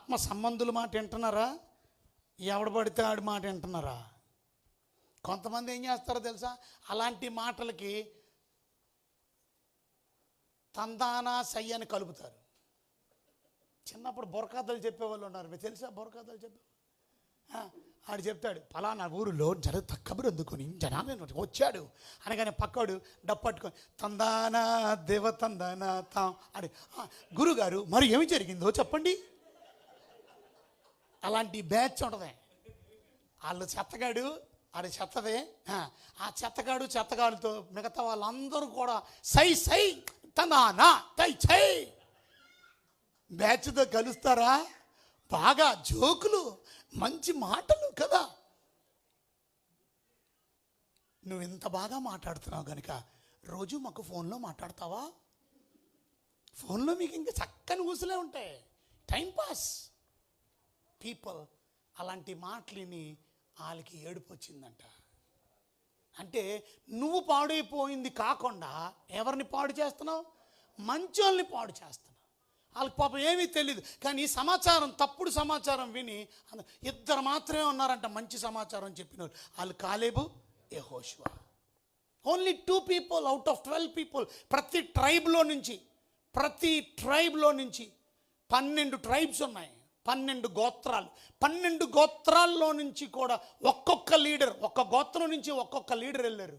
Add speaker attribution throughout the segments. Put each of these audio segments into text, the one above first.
Speaker 1: ఆత్మ సంబంధుల మాట వింటున్నారా? ఎవడు పడితే ఆడి మాట వింటున్నారా? కొంతమంది ఏం చేస్తారో తెలుసా? అలాంటి మాటలకి తందానా సయ్య అని కలుపుతారు. చిన్నప్పుడు బుర్రకథలు చెప్పేవాళ్ళు ఉన్నారు, మీకు తెలుసా? బుర్రకథలు చెప్పేవాళ్ళు. ఆడు చెప్తాడు, ఫలానా ఊరిలో కబురు అందుకొని జనాన్ని వచ్చాడు అనగానే పక్కోడు డప్పట్టుకొని తందానా దేవ తందానా తాం అని, గురుగారు మరి ఏమి జరిగిందో చెప్పండి. అలాంటి బ్యాచ్ ఉంటుంది. వాళ్ళు చెత్తగాడు, ఆడు చెత్తదే. ఆ చెత్తగాడుతో మిగతా వాళ్ళందరూ కూడా సై సై తందానా తై చై బ్యాచ్తో కలుస్తారా? బాగా జోకులు, మంచి మాటలు కదా. నువ్వు ఇంత బాగా మాట్లాడుతున్నావు కనుక రోజు మాకు ఫోన్లో మాట్లాడతావా? ఫోన్లో మీకు ఇంకా చక్కని ఊసులే ఉంటాయి, టైంపాస్. పీపుల్ అలాంటి మాటలని వాళ్ళకి ఏడుపు వచ్చిందంట. అంటే నువ్వు పాడైపోయింది కాకుండా ఎవరిని పాడు చేస్తున్నావు? మంచోళ్ళని పాడు చేస్తున్నావు. వాళ్ళకి పాపం ఏమీ తెలియదు, కానీ ఈ సమాచారం, తప్పుడు సమాచారం విని ఇద్దరు మాత్రమే ఉన్నారంట మంచి సమాచారం చెప్పిన వాళ్ళు. వాళ్ళు కాలేబు, యెహోషువ. Only 2 people out of 12 people. ప్రతి ట్రైబ్లో నుంచి 12 ట్రైబ్స్ ఉన్నాయి, 12 గోత్రాలు. 12 గోత్రాల్లో నుంచి కూడా ఒక్కొక్క లీడర్, ఒక్క గోత్రం నుంచి ఒక్కొక్క లీడర్ వెళ్ళారు.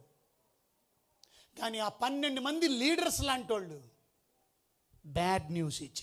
Speaker 1: కానీ ఆ 12 మంది లీడర్స్ లాంటి వాళ్ళు బ్యాడ్ న్యూస్ ఇచ్చారు.